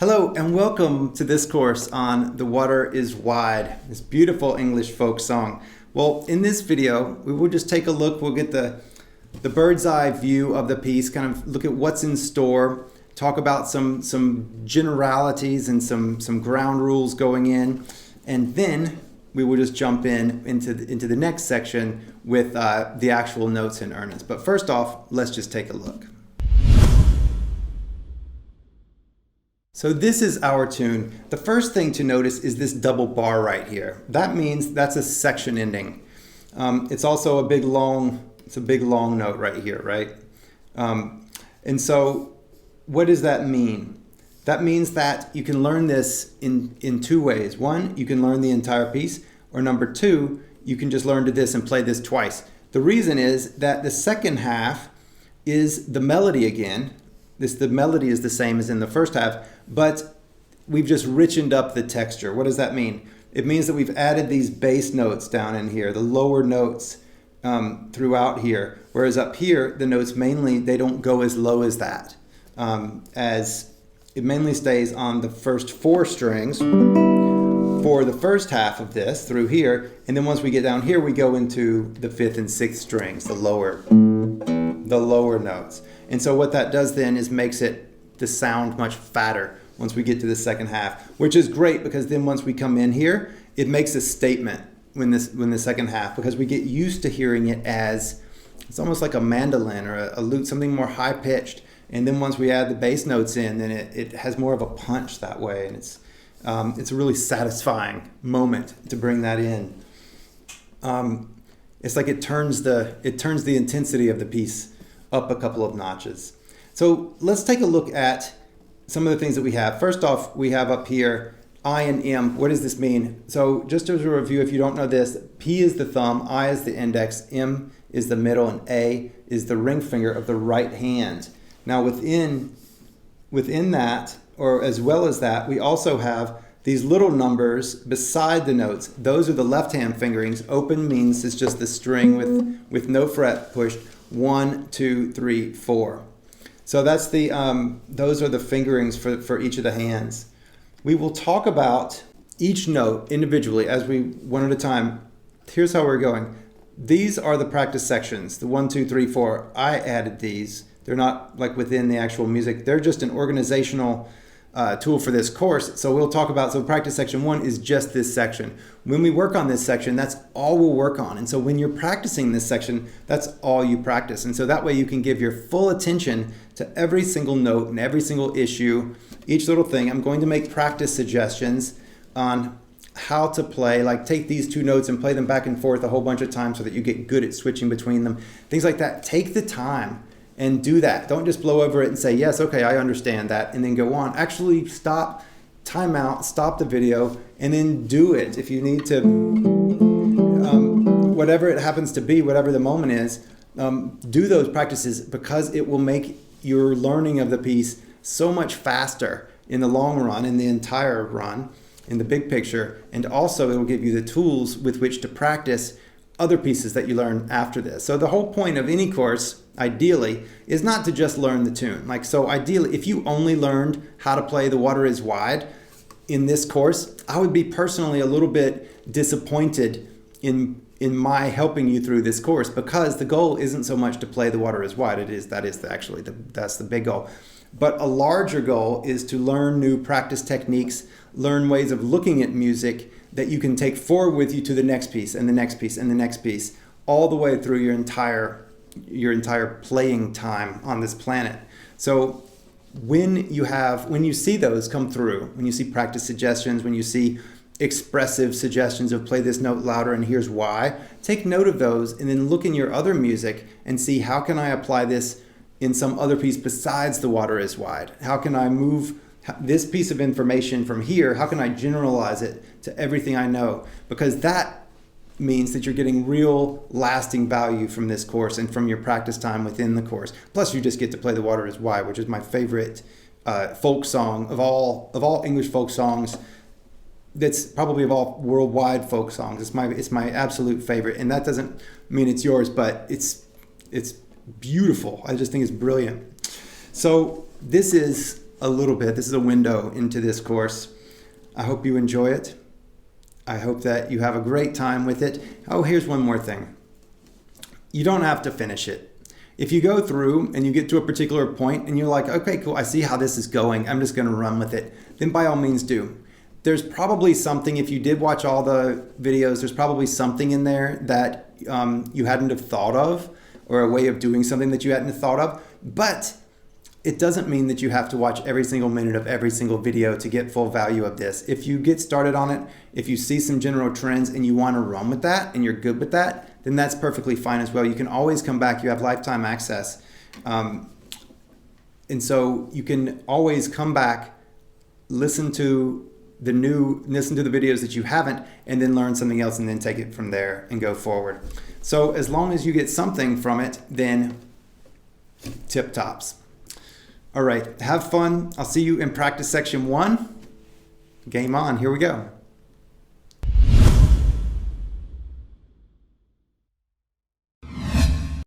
Hello and welcome to this course on The Water is Wide, this beautiful English folk song. Well, in this video, we will just take a look. We'll get the bird's eye view of the piece, kind of look at what's in store, talk about some generalities and some ground rules going in, and then we will just jump into the next section with the actual notes in earnest. But first off, let's just take a look. So this is our tune. The first thing to notice is this double bar right here. That means that's a section ending. It's also a big long note right here, right? And so what does that mean? That means that you can learn this in two ways. One, you can learn the entire piece, or number two, you can just learn to this and play this twice. The reason is that the second half is the melody again. The melody is the same as in the first half, but we've just richened up the texture. What does that mean? It means that we've added these bass notes down in here, the lower notes throughout here, whereas up here, the notes mainly, they don't go as low as that, as it mainly stays on the first four strings for the first half of this through here, and then once we get down here, we go into the fifth and sixth strings, the lower notes. And so what that does then is makes the sound much fatter once we get to the second half, which is great because then once we come in here, it makes a statement when the second half, because we get used to hearing it as, it's almost like a mandolin or a lute, something more high pitched. And then once we add the bass notes in, then it has more of a punch that way. And it's a really satisfying moment to bring that in. It's like it turns the intensity of the piece up a couple of notches. So let's take a look at some of the things that we have. First off, we have up here I and M. What does this mean? So just as a review, if you don't know this, P is the thumb, I is the index, M is the middle, and A is the ring finger of the right hand. Now within that, or as well as that, we also have these little numbers beside the notes. Those are the left hand fingerings. Open means it's just the string with no fret pushed. 1, 2, 3, 4. So that's those are the fingerings for each of the hands. We will talk about each note individually as we one at a time. Here's how we're going. These are the practice sections, the 1, 2, 3, 4. I added these. They're not like within the actual music. They're just an organizational tool for this course. So we'll talk about, so practice section 1 is just this section. When we work on this section, that's all we'll work on. And so when you're practicing this section, that's all you practice. And so that way you can give your full attention to every single note and every single issue, each little thing. I'm going to make practice suggestions on how to play, like take these two notes and play them back and forth a whole bunch of times so that you get good at switching between them. Things like that. Take the time and do that. Don't just blow over it and say, yes, okay, I understand that, and then go on. Actually stop, time out, stop the video, and then do it. If you need to, whatever it happens to be, whatever the moment is, do those practices because it will make your learning of the piece so much faster in the long run, in the entire run, in the big picture, and also it will give you the tools with which to practice other pieces that you learn after this. So the whole point of any course, ideally, is not to just learn the tune. Like, so ideally, if you only learned how to play The Water is Wide in this course, I would be personally a little bit disappointed in my helping you through this course, because the goal isn't so much to play The Water is Wide. That's the big goal. But a larger goal is to learn new practice techniques, learn ways of looking at music that you can take forward with you to the next piece and the next piece and the next piece, all the way through your entire playing time on this planet. So when you see those come through, when you see practice suggestions, when you see expressive suggestions of play this note louder and here's why, take note of those and then look in your other music and see, how can I apply this in some other piece besides The Water is Wide? How can I move this piece of information from here? How can I generalize it to everything I know? Because that means that you're getting real lasting value from this course and from your practice time within the course. Plus you just get to play The Water is Wide, which is my favorite folk song of all English folk songs. That's probably of all worldwide folk songs. It's my absolute favorite, and that doesn't mean it's yours, but it's beautiful. I just think it's brilliant. So this is a little bit. This is a window into this course. I hope you enjoy it. I hope that you have a great time with it. Oh, here's one more thing. You don't have to finish it. If you go through and you get to a particular point and you're like, okay, cool, I see how this is going, I'm just gonna run with it, then by all means do. There's probably something, if you did watch all the videos, there's probably something in there that you hadn't have thought of, or a way of doing something that you hadn't thought of, but it doesn't mean that you have to watch every single minute of every single video to get full value of this. If you get started on it, if you see some general trends and you want to run with that and you're good with that, then that's perfectly fine as well. You can always come back. You have lifetime access. And so you can always come back, listen to the videos that you haven't, and then learn something else and then take it from there and go forward. So as long as you get something from it, then tip tops. All right, have fun. I'll see you in practice section 1. Game on, here we go.